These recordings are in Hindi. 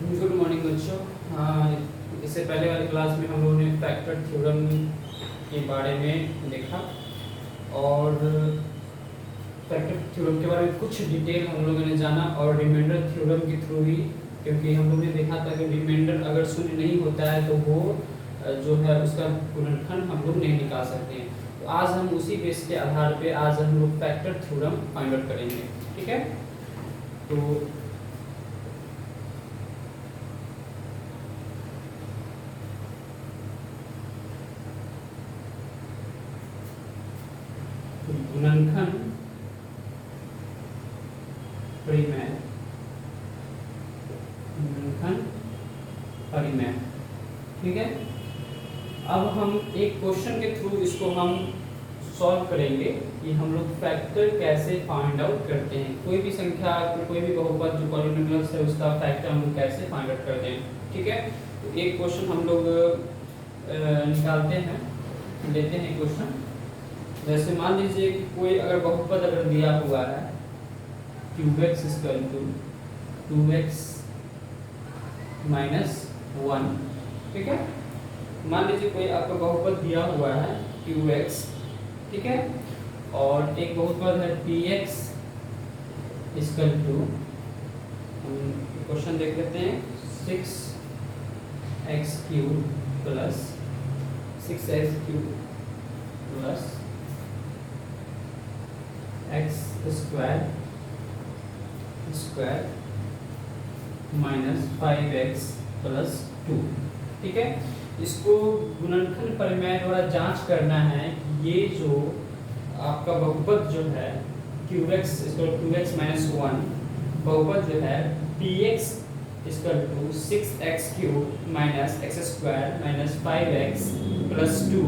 गुड मॉर्निंग बच्चों। इससे पहले वाली क्लास में हम लोगों ने फैक्टर थ्योरम के बारे में देखा और फैक्टर थ्योरम के बारे में कुछ डिटेल हम लोगों ने जाना और रिमाइंडर थ्योरम के थ्रू ही, क्योंकि हम लोगों ने देखा था कि रिमाइंडर अगर शून्य नहीं होता है तो वो जो है उसका गुणनखंड हम लोग नहीं निकाल सकते हैं। तो आज हम उसी बेस के आधार पे आज हम लोग फैक्टर थ्योरम फाइंड आउट करेंगे। ठीक है, तो गुणनखंड परिमेय, गुणनखंड परिमेय। ठीक है, अब हम एक क्वेश्चन के थ्रू इसको हम सॉल्व करेंगे कि हम लोग फैक्टर कैसे फाइंड आउट करते हैं। कोई भी संख्या, कोई भी बहुपद जो पॉलिनोमियल्स है उसका फैक्टर हम लोग कैसे फाइंड आउट करते हैं। ठीक है, तो एक क्वेश्चन हम लोग निकालते हैं, लेते हैं क्वेश्चन। जैसे मान लीजिए कि कोई अगर बहुपद अगर दिया हुआ है qx = 2x - 1। ठीक है, मान लीजिए कोई आपका बहुपद दिया हुआ है qx, ठीक है, और एक बहुपद है px = हम क्वेश्चन देख लेते हैं 6x³ + 6x³ + x² - 5x + 2। ठीक है, इसको गुणनखंड परिमेय द्वारा जांच करना है कि ये जो आपका बहुपद जो है qx = 2x - 1, बहुपद जो है px = 6x³ - x² - 5x + 2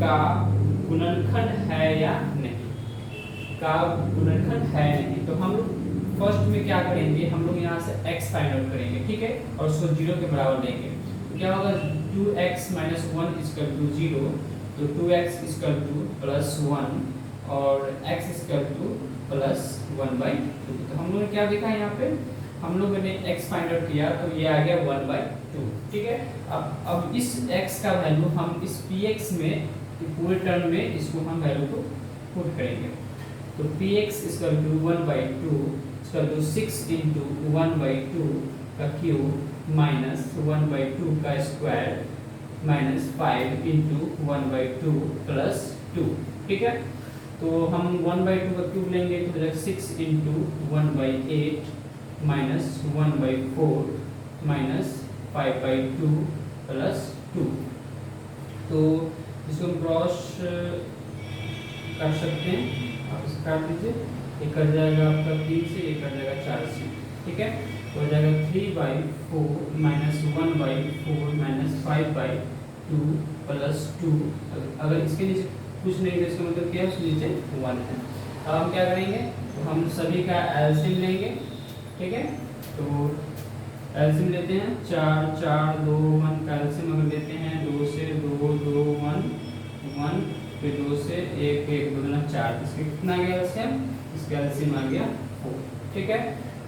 का गुणनखंड है या नहीं, का गुणनखंड है नहीं। तो हम लोग फर्स्ट में क्या करेंगे, हम लोग यहाँ से x फाइंड आउट करेंगे। ठीक है, और उसको 0 के बराबर लेंगे। तो क्या होगा, 2x - 1 = 0, तो 2x = +1 और x = +1/2। तो हम लोगों ने क्या देखा यहाँ पे, हम लोगों ने x फाइंड आउट किया तो ये आ गया 1/2। ठीक है, अब इस x का वैल्यू हम इस px में पूरे टर्म में इसको हम वैल्यू को पुट करेंगे। तो px = 1/2 = 6 × 1/2 का क्यूब माइनस 1/2 का स्क्वायर माइनस 5 × 1/2 + 2। ठीक है, तो हम 1/2 का क्यूब लेंगे तो 6 × 1/8 माइनस 1/4 माइनस 5/2 + 2। तो इसको हम क्रॉस कर सकते हैं, आप इसे काट दीजिए। ये कट जाएगा आपका 3 से, ये कट जाएगा 4 से। ठीक है, तो हो जाएगा 3/4 - 1/4 - 5/2 + 2। अगर इसके नीचे कुछ नहीं तो इसका मतलब क्या है, उसके नीचे 1 है। अब हम क्या करेंगे, तो हम सभी का एलसीएम लेंगे। ठीक है, तो एलसीएम लेते हैं 4 4 2 1 का एलसीएम अगर लेते हैं 2 से 2 2 1 1, फिर 2 से 1 1 2 4, इसके कितना आ गया एलसीएम, इसका एलसीएम आ गया 4। ठीक है,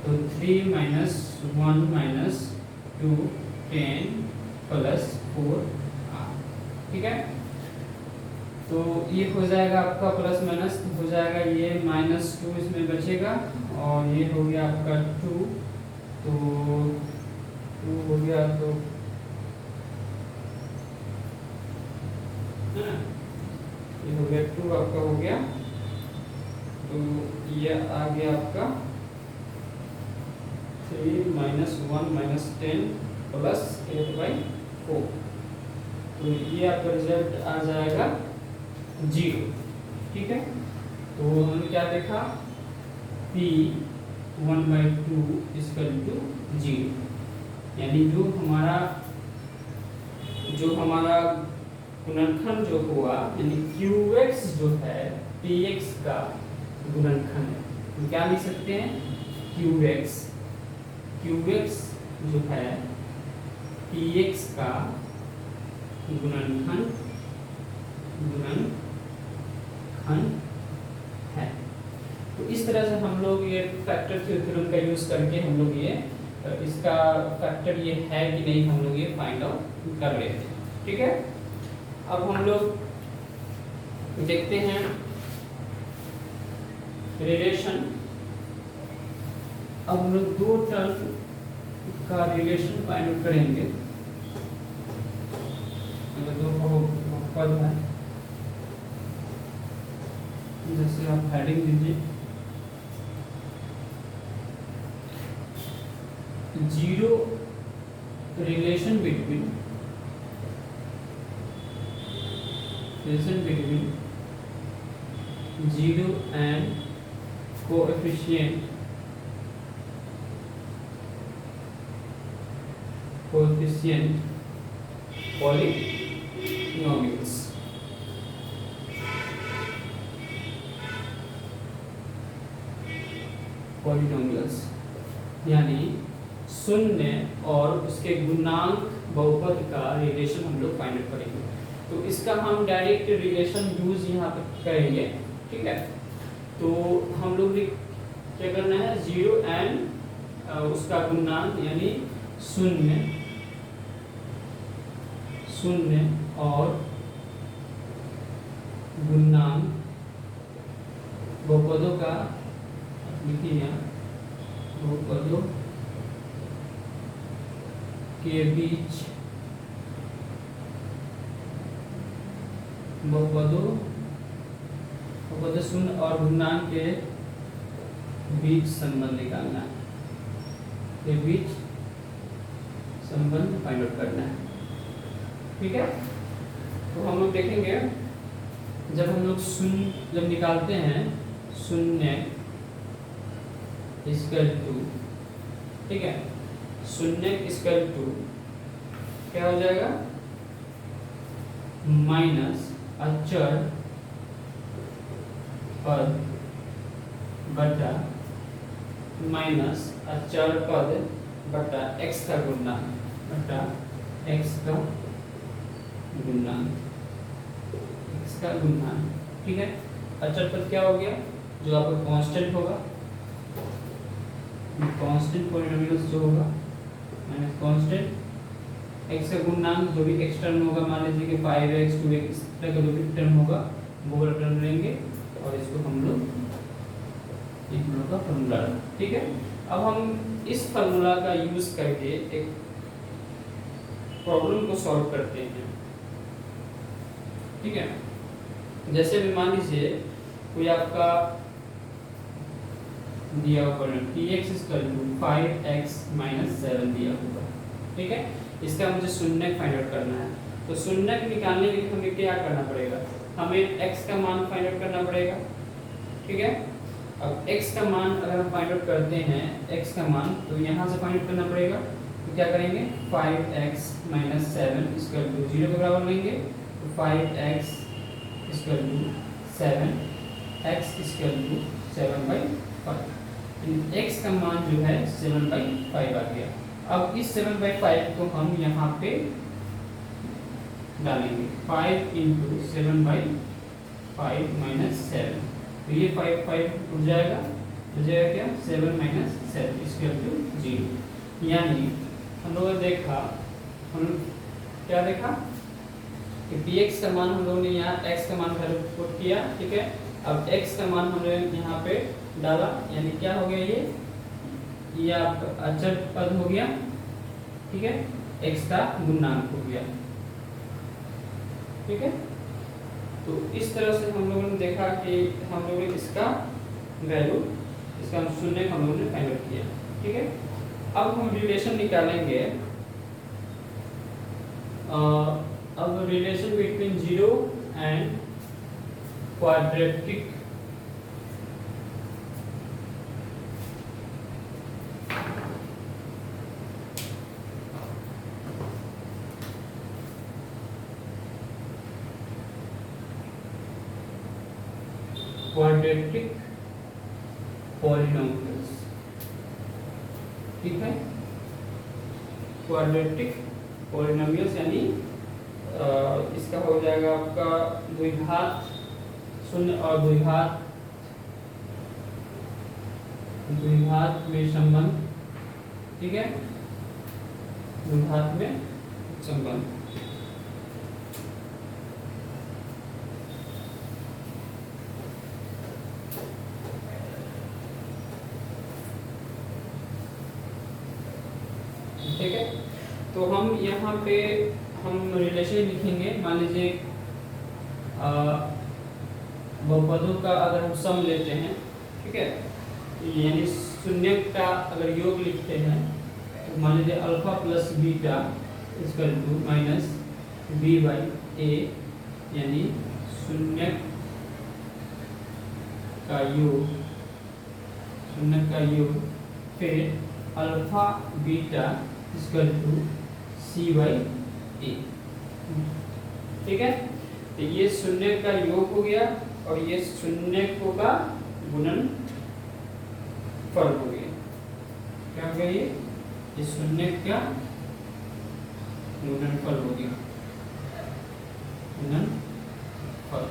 तो 3 - 1 - 2 10 + 4 8। ठीक है, तो ये हो जाएगा आपका प्लस माइनस हो जाएगा, ये -2 इसमें बचेगा और ये हो गया आपका 2, तो 2 हो गया, तो है ना, ये हो गया 2 आपका हो गया। तो ये आ गया आपका 3 - 1 - 10 + 8/4। तो ये आपका रिजल्ट आ जाएगा 0। ठीक है, तो हमने क्या देखा, p 1/2 = 0, यानी जो हमारा गुणनखंड जो हुआ, यानी qx जो है px का गुणनखंड है। तो क्या लिख सकते हैं, qx जो है px का गुणनखंड है। तो इस तरह से हम लोग ये फैक्टर थ्योरम का यूज करके हम लोग ये इसका फैक्टर ये है कि नहीं हम लोग ये फाइंड आउट कर लेते हैं। ठीक है, अब हम लोग देखते हैं रिलेशन। अब हम लोग दो टर्म का रिलेशन फाइंड आउट करेंगे। दो बहुपद है, जैसे आप हेडिंग दीजिए zero relation between zero and coefficient polynomials। Polynomials यानी शून्य और उसके गुणांक बहुपद का रिलेशन हम लोग फाइंड आउट करेंगे। तो इसका हम डायरेक्ट रिलेशन यूज यहाँ पर करेंगे। ठीक है, तो हम लोग क्या करना है, जीरो एंड उसका गुणांक यानी शून्य और गुणांक बहुपदों का लिखिए यहाँ, बहुपदों के बीच बहुपद शून्य और गुणांक के बीच संबंध निकालना है, के बीच संबंध फाइंड आउट करना है। ठीक है, तो हम लोग देखेंगे जब हम लोग शून्य जब निकालते हैं, शून्य इक्वल टू, ठीक है, शून्य इक्वल टू क्या हो जाएगा, माइनस अचर पद बटा माइनस अचर पद बटा एक्स का गुणांक बटा एक्स का गुणांक, एक्स का गुणांक। ठीक है, अचर पद क्या हो गया, जो आपका कांस्टेंट होगा, कांस्टेंट पॉलिनोमियल्स जो होगा माइनस कांस्टेंट एक्स का गुणांक जो भी एक्स टर्म होगा, मान लीजिए कि 5x 2x इस तरह का जो भी टर्म होगा वो वाला टर्म लेंगे और इसको हम लोग एक लोग का फॉर्मूला। ठीक है, अब हम इस फॉर्मूला का यूज करके एक प्रॉब्लम को सॉल्व करते हैं। ठीक है, जैसे भी मान लीजिए कोई आपका दिया हुआ px = 5x - 7 दिया होगा। ठीक है, इसका मुझे शून्य फाइंड आउट करना है। तो शून्य निकालने के लिए हमें क्या करना पड़ेगा, हमें x का मान फाइंड आउट करना पड़ेगा। ठीक है, अब x का मान अगर हम फाइंड आउट करते हैं, x का मान तो यहाँ से फाइंड आउट करना पड़ेगा। तो क्या करेंगे, 5x - 7 = 0 के बराबर लेंगे। तो 5x = 7, x = 7/5। x का मान जो है 7/5 आ गया। अब इस 7/5 को हम यहाँ पे डालेंगे, 5 × 7/5 - 7, तो ये 5 उठ जाएगा, हो जाएगा क्या, 7 - 7 = 0। यानी हम लोगों ने देखा, हम क्या देखा कि px का मान हम लोगों ने यहाँ x का मान वैल्यू पुट किया। ठीक है, अब x का मान हमने यहाँ पे डाला, यानी क्या हो गया, ये आपका अचर पद हो गया। ठीक है, x का गुणांक हो गया। ठीक है, तो इस तरह से हम लोगों ने देखा कि हम लोगों ने इसका वैल्यू, इसका शून्य हम लोगों ने फाइंड आउट किया। ठीक है, अब हम रिलेशन निकालेंगे। अब relation between zero and quadratic polynomials. ठीक है, क्वाड्रेटिक पॉलिनोमियल्स यानी इसका हो जाएगा आपका द्विघात शून्य और द्विघात में संबंध ठीक है, द्विघात में संबंध। ठीक है, तो हम यहाँ पे हम रिलेशन लिखेंगे। मान लीजिए बहुपदों का अगर हम सम लेते हैं, ठीक है, यानी शून्य का अगर योग लिखते हैं तो मान लीजिए alpha plus beta equal to minus b by a, यानी शून्य का योग फिर alpha beta equal to c by a. ठीक है, तो ये शून्य का योग हो गया और ये शून्य को का गुणन फल हो गया। क्या हो गया? ये शून्य का गुणनफल हो गया, गुणनफल।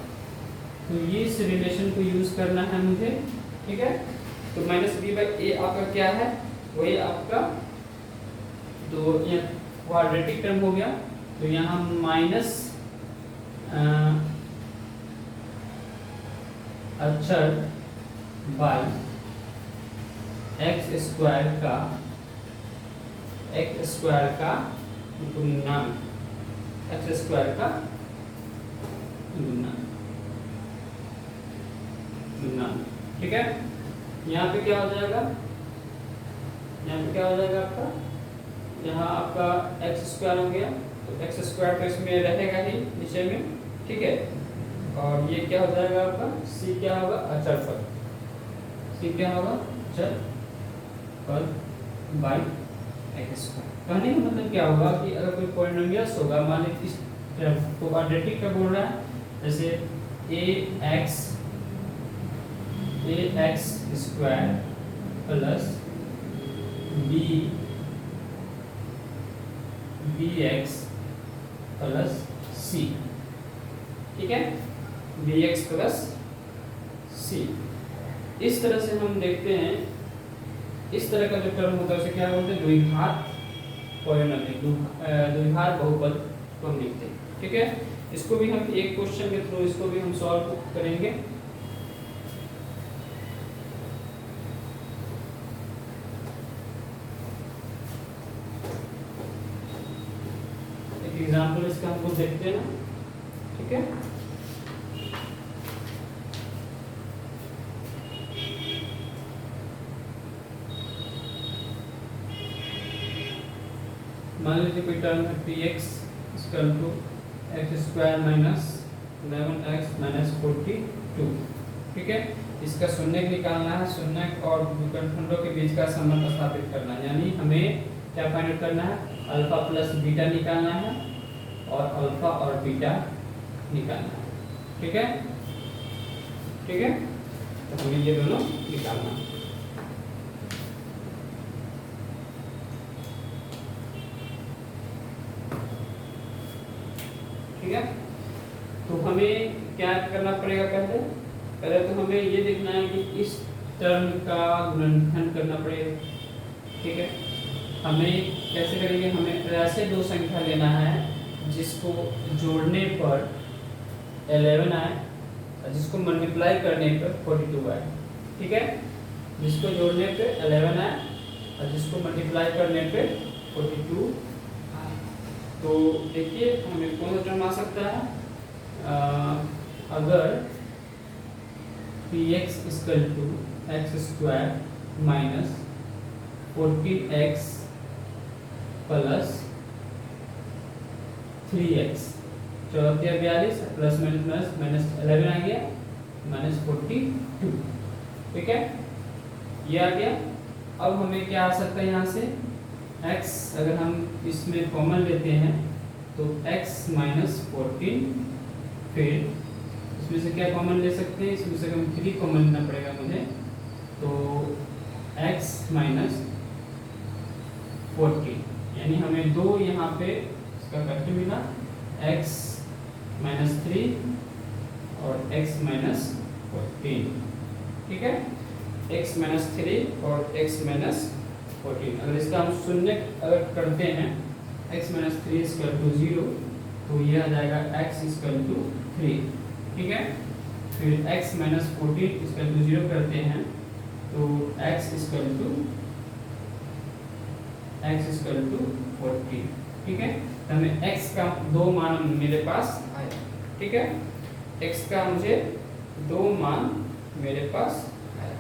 तो ये इस रिलेशन को यूज करना है मुझे। ठीक है, तो माइनस बी बाई ए आपका क्या है? वही आपका, तो ये क्वाड्रेटिक टर्म हो गया, तो यहाँ माइनस अक्षर बाई एक्स स्क्वायर का गुणन, एक्स स्क्वायर का गुणन। ठीक है, यहाँ पे क्या हो जाएगा? यहाँ पे क्या हो जाएगा आपका? यहाँ आपका एक्स स्क्वायर हो गया, तो एक्स स्क्वायर तो इसमें रहेगा ही नीचे में। ठीक है, और ये क्या हो जाएगा आपका? सी क्या होगा? अचरफल। सी क्या होगा? अचरफल बाई एक्स स्क्वायर। कहने का मतलब क्या होगा कि अगर कोई पॉलिनोमियल्स होगा, मान लीजिए इस को क्वाड्रेटिक का बोल रहा है, जैसे ax square plus bx plus c। ठीक है, bx प्लस c। इस तरह से हम देखते हैं, इस तरह का जो टर्म होता है उसे क्या बोलते हैं? द्विघात पॉलिनोमियल, द्विघात बहुपद को हम लिखते हैं। ठीक है, इसको भी हम एक क्वेश्चन के थ्रू इसको भी हम सॉल्व करेंगे। एक एग्जांपल इसका हम कुछ देखते हैं ना। ठीक है, मान लीजिए कोई टर्म है px equal to x square minus 11x minus 42। ठीक है, इसका शून्य निकालना है, शून्य और विकर्णखंडों के बीच का संबंध स्थापित करना है, यानी हमें क्या फाइंड आउट करना है? अल्फा प्लस बीटा निकालना है और अल्फा और बीटा निकालना है। ठीक है, ठीक है, तो हमें ये दोनों निकालना है। ठीक है, तो हमें क्या करना पड़ेगा? पहले तो हमें ये देखना है कि इस टर्म का गुणनखंड करना पड़ेगा। ठीक है, हमें कैसे करेंगे? हमें ऐसे दो संख्या लेना है जिसको जोड़ने पर 11 आए और जिसको मल्टीप्लाई करने पर 42 आए। ठीक है, जिसको जोड़ने पे 11 आए और जिसको मल्टीप्लाई करने पे 42। तो देखिए हमें कौन सा टर्म आ सकता है? अगर px equal to x square minus 14x plus 3x, 44 42 plus minus minus 11 आ गया माइनस 42। ठीक है, ये आ गया। अब हमें क्या आ सकता है यहाँ से? x अगर हम इसमें कॉमन लेते हैं तो x माइनस 14, फिर इसमें से क्या कॉमन ले सकते हैं? इसमें से हम 3 कॉमन लेना पड़ेगा मुझे, तो x माइनस 14, यानी हमें 2 यहाँ पे इसका फैक्टर मिला, x माइनस 3 और x माइनस 14। ठीक है, x माइनस 3 और x माइनस 14। अगर इसका हम शून्य अगर करते हैं x माइनस 3 इक्वल टू 0, तो ये आ जाएगा x इक्वल टू 3, ठीक है। फिर x माइनस 14 इक्वल टू 0 करते हैं तो x इक्वल टू 14, ठीक है। तो हमें x का दो मान मेरे पास आया, ठीक है। x का मुझे दो मान मेरे पास आया।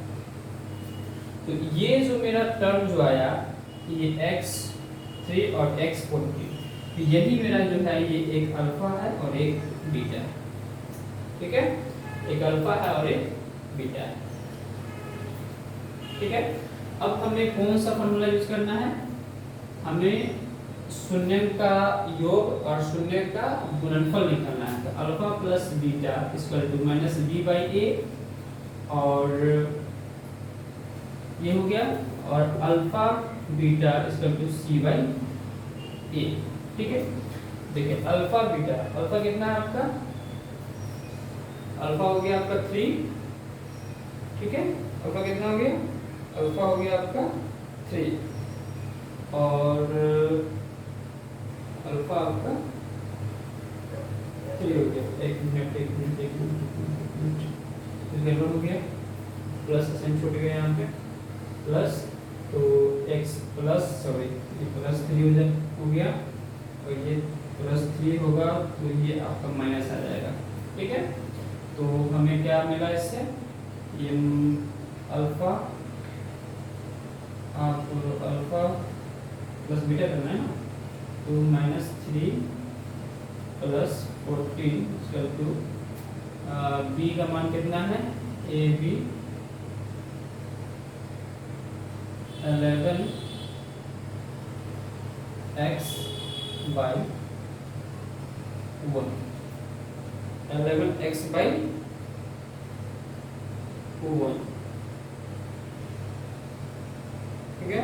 तो ये जो मेरा टर्म जो आया, ये x3 और x14, तो यही मेरा जो है ये एक अल्फा है और एक बीटा है, ठीक है। एक अल्फा है और एक बीटा है, ठीक है। अब हमें कौन सा फॉर्मूला यूज करना है? हमें शून्य का योग और शून्य का गुणनफल निकालना है। तो alpha plus beta equal to minus b by a, और ये हो गया, और alpha beta equal to c by a, ठीक है। देखिए अल्फा बीटा, अल्फा कितना है आपका? अल्फा हो गया आपका 3, ठीक है। अल्फा कितना हो गया? अल्फा हो गया आपका 3, और अल्फा आपका 3 हो गया। एक मिनट गड़बड़ हो गया, प्लस साइन छूट गया यहाँ पे, प्लस, तो x प्लस सॉरी प्लस 3 हो गया, और ये प्लस 3 होगा, तो ये आपका माइनस आ जाएगा, ठीक है। तो हमें क्या मिला इससे? ये अल्फा, आप अल्फा प्लस बीटा करना है ना, तो minus 3 plus 14 equal to b का मान कितना है? A b 11 x by 1, 11 x by 1, ठीक है।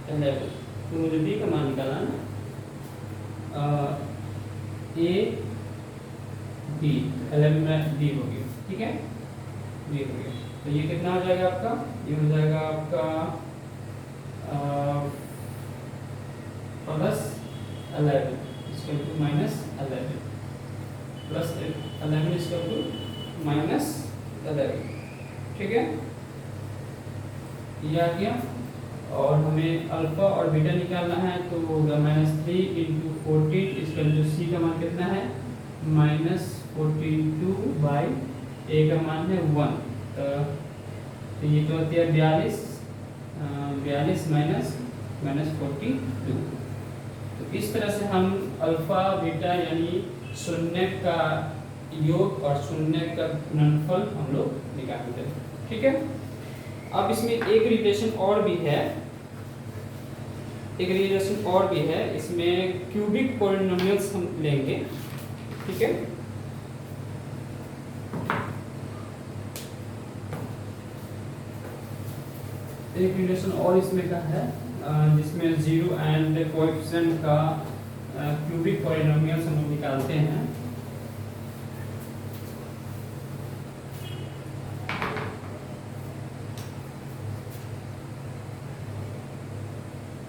11, तो मुझे बी का मान निकालना है ना, ए बी 11 में बी हो गया, ठीक है, बी हो गया। तो ये कितना हो जाएगा आपका? ये हो जाएगा आपका plus 11 equal to minus 11, plus 11 equal to minus 11, ठीक है, ये आ गया। और हमें अल्फा और बीटा निकालना है, तो होगा माइनस 3 इंटू 14 इक्वल टू सी का मान कितना है? माइनस 42 बाई ए का मान है 1, तो ये तो होती है 42 माइनस 42। तो इस तरह से हम अल्फा बीटा यानी शून्य का योग और शून्य का गुणनफल हम लोग निकालते हैं, ठीक है। अब इसमें एक रिलेशन और भी है, इसमें क्यूबिक पॉलिनोमियल्स हम लेंगे, ठीक है। एक रिलेशन और इसमें का है, जिसमें जीरो एंड कोएफिशिएंट का क्यूबिक पॉलिनोमियल्स हम निकालते हैं।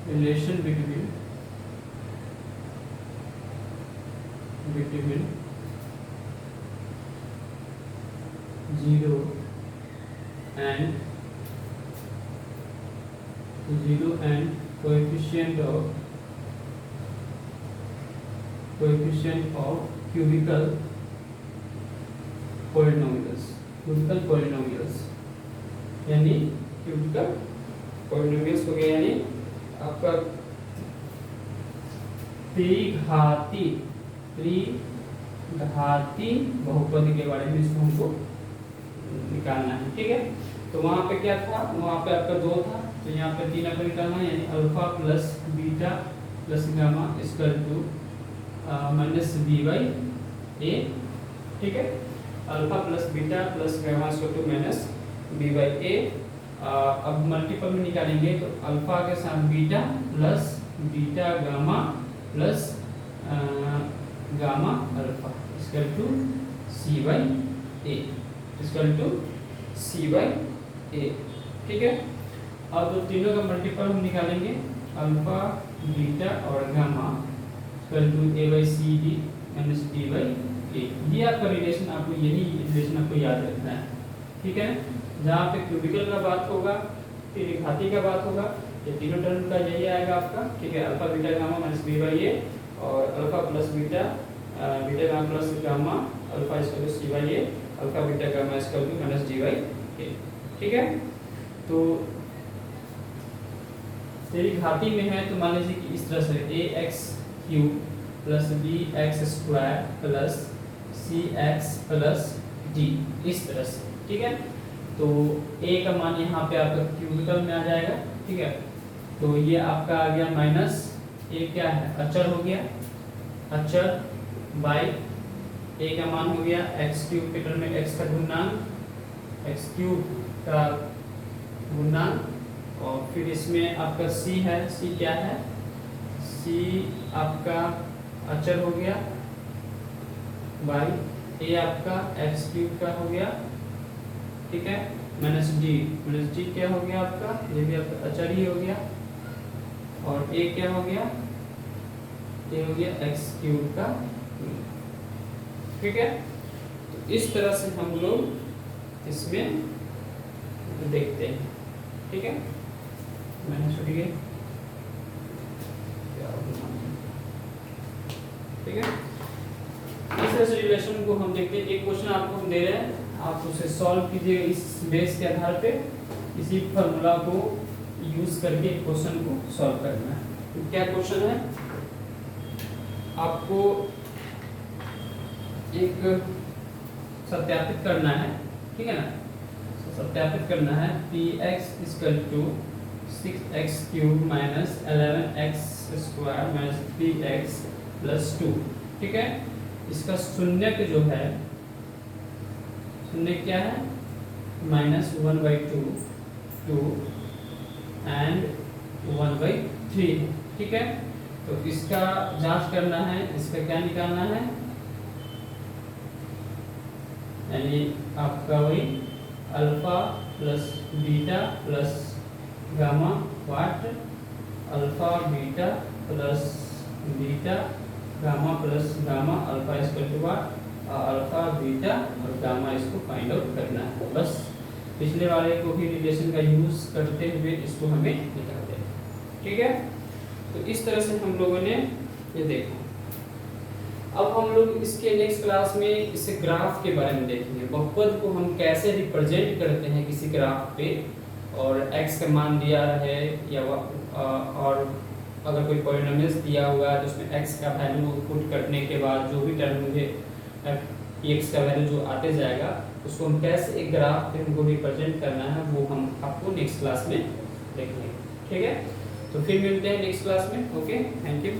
Relation between zero and coefficient of cubical polynomials, यानी cubical polynomials हो गया, यानी आपका त्रिघाती बहुपद के बारे में इसको हमको निकालना है, ठीक है। तो वहां पे क्या था? वहां पे आपका 2 था, तो यहाँ पे 3 आपको निकालना है, यानी alpha plus beta plus gamma equal to minus b by a, ठीक है। Alpha plus beta plus gamma equal to minus b by a. अब मल्टीपल में निकालेंगे, तो अल्फा के साथ beta plus beta gamma plus gamma alpha equal to c by a, ठीक है। और तो तीनों का मल्टीपल हम निकालेंगे, अल्फा बीटा और gamma equal to a by c d minus d by ए। ये आपका रिलेशन, आपको यही रिलेशन आपको याद रखना है, ठीक है। जहाँ पे क्यूबिकल का बात होगा, फिर घाती का बात होगा, ये तीनों टर्म का यही आएगा आपका, ठीक है। Alpha beta gamma minus b by a और alpha plus beta beta gamma plus gamma alpha equal to c by a, alpha beta gamma equal to minus d by a, ठीक है। तो तेरी घाती में है तो मान लीजिए कि इस तरह से a x cube plus b x square plus c x plus d, इस तरह से, ठीक है। तो a का मान यहाँ पे आपका क्यूबिकल में आ जाएगा, ठीक है। तो ये आपका आ गया माइनस a, क्या है अचर हो गया, अचर बाई a का मान हो गया एक्स क्यूब के टर्म में x का गुणनांक, एक्स क्यूब का गुणनांक, और फिर इसमें आपका c है, c क्या है, c आपका अचर हो गया बाई a आपका एक्स क्यूब का हो गया, ठीक है, माइनस डी क्या हो गया आपका, ये भी आपका अचर ही हो गया, और a क्या हो गया, ये हो गया एक्स क्यूब का, ठीक है। तो इस तरह से हम लोग इसमें देखते हैं, ठीक है। मैंने छूट गई, ठीक है। इस तरह से रिलेशन को हम देखते हैं। एक क्वेश्चन आपको हम दे रहे हैं, आप उसे सॉल्व कीजिएगा इस बेस के आधार पे, इसी फार्मूला को यूज करके क्वेश्चन को सॉल्व करना है। तो क्या क्वेश्चन है, आपको एक सत्यापित करना है, ठीक है ना, सत्यापित करना है p x equal to 6x cube minus 11x square minus 3x plus 2, ठीक है। इसका शून्यक जो है, शून्य क्या है, माइनस 1/2 2 एंड 1/3, ठीक है। तो इसका जांच करना है, इसका क्या निकालना है, यानी आपका वही alpha plus beta plus gamma what, alpha beta plus beta gamma plus gamma alpha equal to what, alpha beta और गामा, इसको फाइंड आउट करना है। बस पिछले वाले को भी रिलेशन का यूज करते हुए इसको हमें निकालते हैं, ठीक है। तो इस तरह से हम लोगों ने ये देखा। अब हम लोग इसके नेक्स्ट क्लास में इस ग्राफ के बारे में देखेंगे, बहुपद को हम कैसे रिप्रेजेंट करते हैं किसी ग्राफ पे, और x का मान दिया है या और अगर कोई पॉलिनोमियल्स दिया हुआ है तो उसमें x का वैल्यू पुट करने के बाद जो भी टर्म मुझे x का वैल्यू जो आते जाएगा उसको हम कैसे एक ग्राफ पे हमको रिप्रेजेंट करना है, वो हम आपको नेक्स्ट क्लास में देखेंगे, ठीक है। तो फिर मिलते हैं नेक्स्ट क्लास में, ओके, थैंक यू।